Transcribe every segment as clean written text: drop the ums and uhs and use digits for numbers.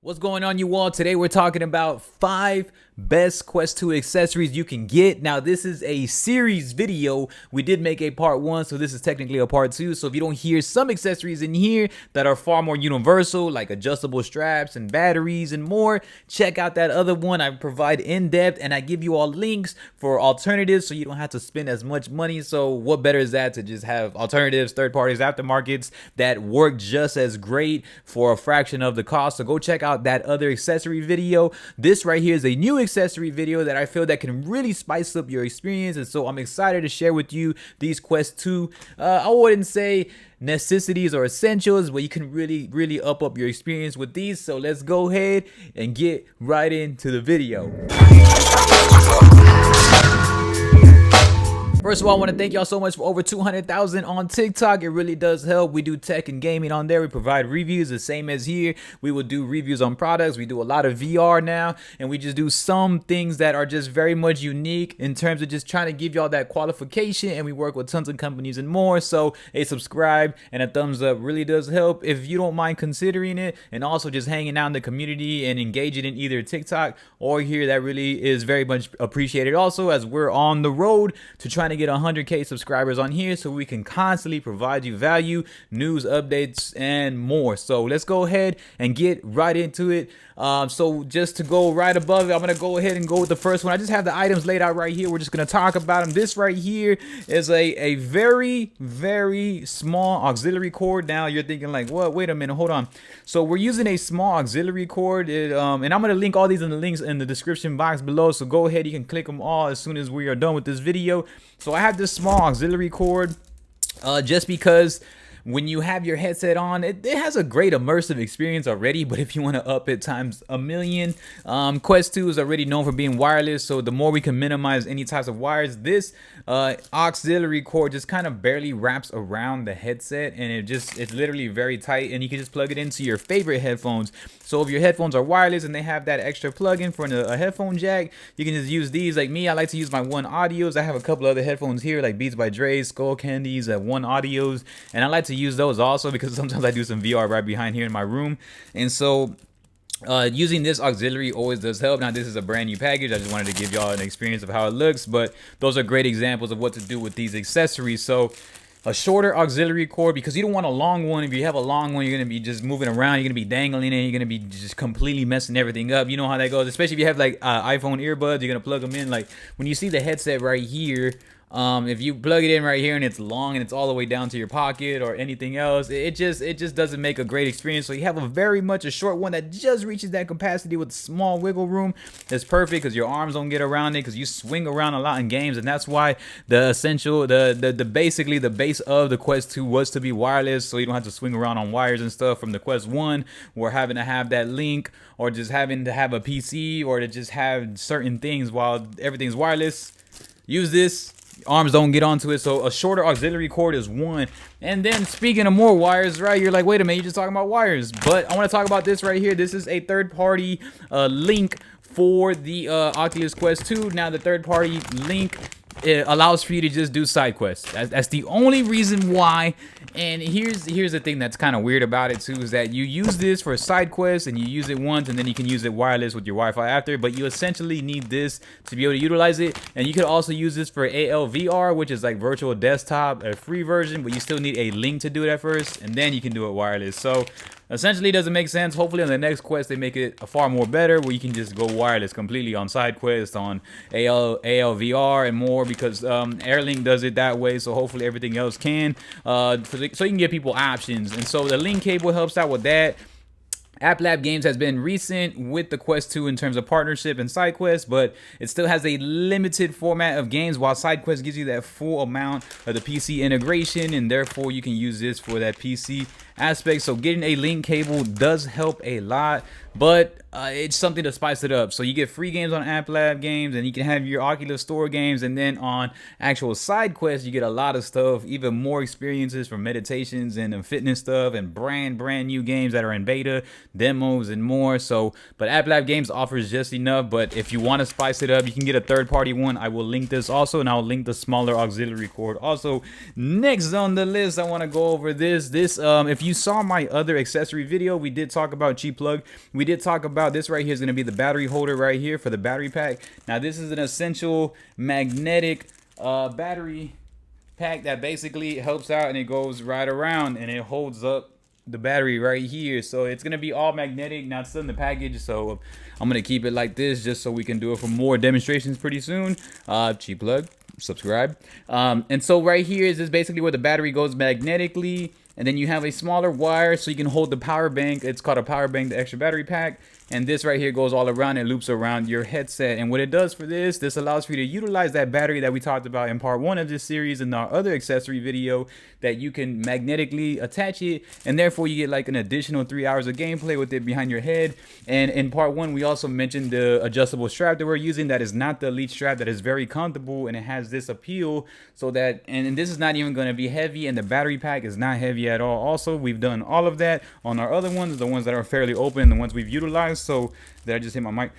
What's going on, you all? Today we're talking about 5 best Quest 2 accessories you can get. Now, this is a series video. We did make a part 1, so this is technically a part 2. So if you don't hear some accessories in here that are far more universal, like adjustable straps and batteries and more, check out that other one. I provide in-depth and I give you all links for alternatives so you don't have to spend as much money. So what better is that to just have alternatives, third parties, aftermarkets that work just as great for a fraction of the cost. So go check out that other accessory video. This right here is a new accessory video that I feel that can really spice up your experience, and so I'm excited to share with you these Quest 2 I wouldn't say necessities or essentials, but you can really up your experience with these. So let's go ahead and get right into the video. First of all, I want to thank y'all so much for over 200,000 on TikTok. It really does help. We do tech and gaming on there. We provide reviews the same as here. We will do reviews on products. We do a lot of VR now, and we just do some things that are just very much unique in terms of just trying to give y'all that qualification, and we work with tons of companies and more. So a subscribe and a thumbs up really does help if you don't mind considering it, and also just hanging out in the community and engaging in either TikTok or here. That really is very much appreciated also, as we're on the road to trying to get 100K subscribers on here so we can constantly provide you value, news, updates, and more. So let's go ahead and get right into it. So just to go right above it, I'm gonna go ahead and go with the first one. I just have the items laid out right here. We're just gonna talk about them. This right here is a very small auxiliary cord. Now you're thinking like, what? Wait a minute, hold on. So we're using a small auxiliary cord, and I'm gonna link all these in the links in the description box below. So go ahead, you can click them all as soon as we are done with this video. So I have this small auxiliary cord just because when you have your headset on, it has a great immersive experience already, but if you want to up it times a million, Quest 2 is already known for being wireless, so the more we can minimize any types of wires, this auxiliary cord just kind of barely wraps around the headset, and it's literally very tight, and you can just plug it into your favorite headphones. So if your headphones are wireless and they have that extra plug-in for a headphone jack, you can just use these. Like me, I like to use my One Audios. I have a couple other headphones here, like Beats by Dre, Skull Candies, One Audios, and I like to use those also because sometimes I do some VR right behind here in my room. And so using this auxiliary always does help. Now this is a brand new package. I just wanted to give y'all an experience of how it looks, but those are great examples of what to do with these accessories. So a shorter auxiliary cord, because you don't want a long one. If you have a long one, you're going to be just moving around. You're going to be dangling it. You're going to be just completely messing everything up. You know how that goes, especially if you have like iPhone earbuds. You're going to plug them in. Like when you see the headset right here, if you plug it in right here and it's long and it's all the way down to your pocket or anything else, it just doesn't make a great experience. So you have very much a short one that just reaches that capacity with small wiggle room. That's perfect because your arms don't get around it, because you swing around a lot in games, and that's why basically the base of the Quest 2 was to be wireless, so you don't have to swing around on wires and stuff. From the Quest 1, we're having to have that link, or just having to have a PC, or to just have certain things while everything's wireless. Use this. Arms don't get onto it, so a shorter auxiliary cord is one. And then speaking of more wires, right, you're like, wait a minute, you're just talking about wires, but I want to talk about this right here. This is a third-party link for the Oculus Quest 2. Now the third-party link, it allows for you to just do side quests. That's the only reason why. And here's the thing that's kind of weird about it too, is that you use this for a side quest and you use it once, and then you can use it wireless with your Wi-Fi after, but you essentially need this to be able to utilize it. And you could also use this for ALVR, which is like virtual desktop, a free version, but you still need a link to do it at first, and then you can do it wireless. So essentially, it doesn't make sense. Hopefully on the next quest they make it far more better, where you can just go wireless completely on side quests, on ALVR and more, because Airlink does it that way. So hopefully everything else can, so you can give people options. And so the link cable helps out with that. AppLab Games has been recent with the Quest 2 in terms of partnership and side quests, but it still has a limited format of games, while side quest gives you that full amount of the PC integration, and therefore you can use this for that PC aspect. So getting a link cable does help a lot, but it's something to spice it up. So you get free games on AppLab Games, and you can have your Oculus Store games, and then on actual side quests you get a lot of stuff, even more experiences for meditations and fitness stuff, and brand new games that are in beta, demos, and more. So but AppLab Games offers just enough, but if you want to spice it up, you can get a third-party one. I will link this also, and I'll link the smaller auxiliary cord also. Next on the list, I want to go over this if you saw my other accessory video, we did talk about cheap plug. We did talk about this right here is going to be the battery holder right here for the battery pack. Now this is an essential magnetic battery pack that basically helps out, and it goes right around and it holds up the battery right here. So it's gonna be all magnetic. Now it's still in the package, so I'm gonna keep it like this just so we can do it for more demonstrations pretty soon. Cheap plug, subscribe. And so right here is basically where the battery goes magnetically, and then you have a smaller wire so you can hold the power bank. It's called a power bank, the extra battery pack. And this right here goes all around and loops around your headset. And what it does for this allows for you to utilize that battery that we talked about in part 1 of this series in our other accessory video, that you can magnetically attach it, and therefore you get like an additional 3 hours of gameplay with it behind your head. And in part 1 we also mentioned the adjustable strap that we're using, that is not the Elite strap, that is very comfortable, and it has this appeal so that, and this is not even going to be heavy, and the battery pack is not heavy at all. Also, we've done all of that on our other ones, the ones that are fairly open, the ones we've utilized. So did I just hit my mic?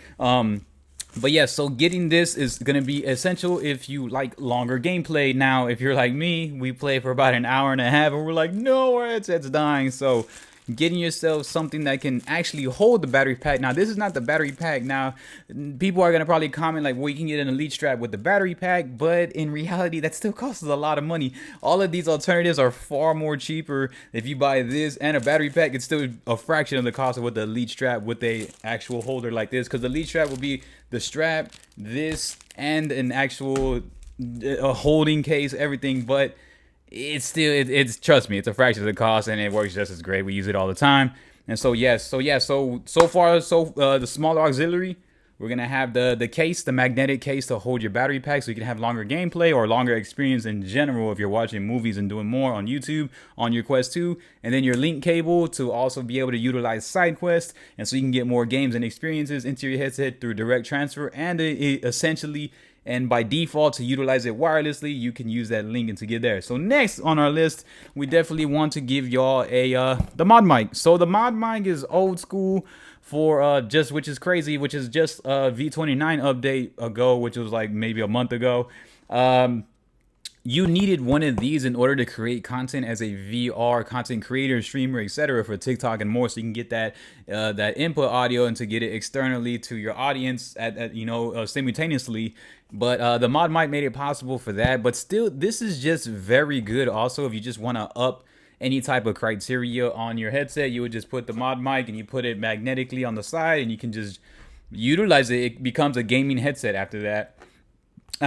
But yeah, so getting this is going to be essential if you like longer gameplay. Now, if you're like me, we play for about an hour and a half and we're like, no, our headset's dying. So getting yourself something that can actually hold the battery pack. Now, this is not the battery pack. Now, people are going to probably comment like, well, you can get an Elite strap with the battery pack, but in reality, that still costs a lot of money. All of these alternatives are far more cheaper. If you buy this and a battery pack, it's still a fraction of the cost of what the Elite strap with a actual holder like this, because the Elite strap will be the strap, this, and an actual holding case, everything. But it's still, it's trust me, it's a fraction of the cost, and it works just as great. We use it all the time. And so yes, so far the smaller auxiliary, we're gonna have the case, the magnetic case to hold your battery pack, so you can have longer gameplay or longer experience in general if you're watching movies and doing more on YouTube on your Quest 2. And then your link cable to also be able to utilize side quests, and so you can get more games and experiences into your headset through direct transfer, and essentially, and by default, to utilize it wirelessly, you can use that link and to get there. So next on our list, we definitely want to give y'all the mod mic. So the mod mic is old school for which is crazy, which is just a V29 update ago, which was like maybe a month ago. You needed one of these in order to create content as a VR content creator, streamer, etc. for TikTok and more, so you can get that that input audio and to get it externally to your audience simultaneously. But the mod mic made it possible for that. But still, this is just very good. Also, if you just want to up any type of criteria on your headset, you would just put the mod mic and you put it magnetically on the side, and you can just utilize it. It becomes a gaming headset after that.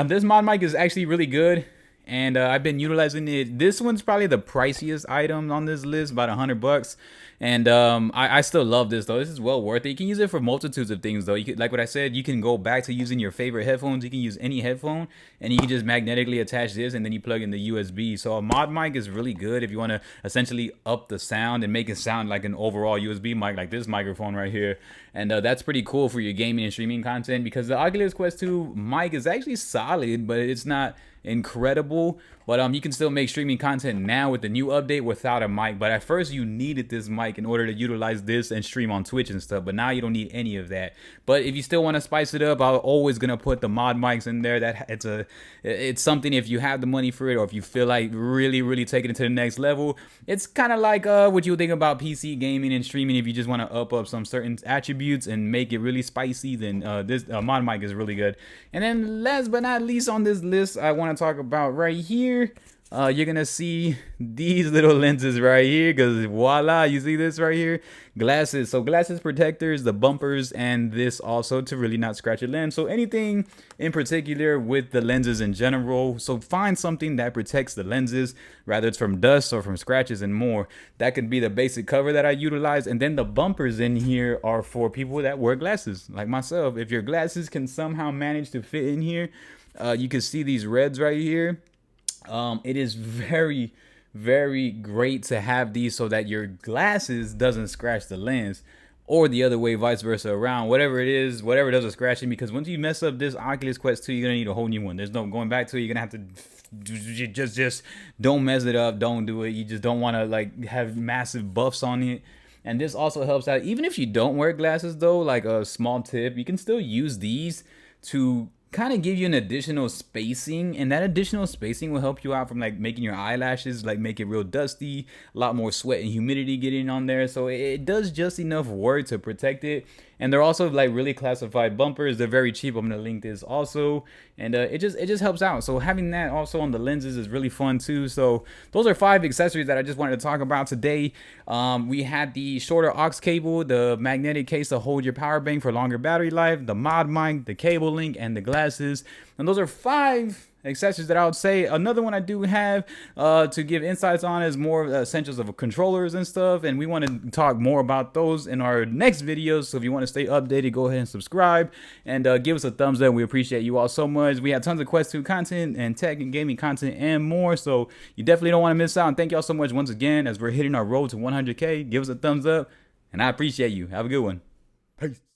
This mod mic is actually really good, and I've been utilizing it. This one's probably the priciest item on this list, about $100. And I still love this though. This is well worth it. You can use it for multitudes of things though. You could, like what I said, you can go back to using your favorite headphones. You can use any headphone, and you can just magnetically attach this, and then you plug in the USB. So a mod mic is really good if you want to essentially up the sound and make it sound like an overall USB mic, like this microphone right here. And that's pretty cool for your gaming and streaming content, because the Oculus Quest 2 mic is actually solid, but it's not incredible. But you can still make streaming content now with the new update without a mic. But at first you needed this mic in order to utilize this and stream on Twitch and stuff. But now you don't need any of that. But if you still want to spice it up, I'm always gonna put the mod mics in there. That it's something, if you have the money for it, or if you feel like really taking it to the next level. It's kind of like what you would think about PC gaming and streaming. If you just want to up some certain attributes and make it really spicy, then this mod mic is really good. And then last but not least on this list, I want to talk about right here. You're gonna see these little lenses right here, because voila, you see this right here, glasses. So glasses protectors, the bumpers, and this also to really not scratch your lens. So anything in particular with the lenses in general, so find something that protects the lenses, rather it's from dust or from scratches and more. That could be the basic cover that I utilize. And then the bumpers in here are for people that wear glasses like myself. If your glasses can somehow manage to fit in here, you can see these reds right here. It is very great to have these so that your glasses doesn't scratch the lens, or the other way, vice versa around, whatever it is, whatever does a scratching. Because once you mess up this Oculus Quest 2, you're gonna need a whole new one. There's no going back to it. You're gonna have to just don't mess it up. Don't do it. You just don't want to like have massive buffs on it. And this also helps out even if you don't wear glasses though. Like a small tip, you can still use these to kind of give you an additional spacing, and that additional spacing will help you out from like making your eyelashes like make it real dusty, a lot more sweat and humidity getting on there. So it does just enough work to protect it. And they're also like really classified bumpers. They're very cheap. I'm gonna link this also, and it just helps out. So having that also on the lenses is really fun too. So those are 5 accessories that I just wanted to talk about today. We had the shorter aux cable, the magnetic case to hold your power bank for longer battery life, the mod mic, the cable link, and the glasses. And those are 5 accessories that I would say. Another one I do have to give insights on is more essentials of controllers and stuff, and we want to talk more about those in our next videos. So if you want to stay updated, go ahead and subscribe and give us a thumbs up. We appreciate you all so much. We have tons of Quest 2 content and tech and gaming content and more, so you definitely don't want to miss out. And thank y'all so much once again as we're hitting our road to 100K. Give us a thumbs up, and I appreciate you. Have a good one. Peace.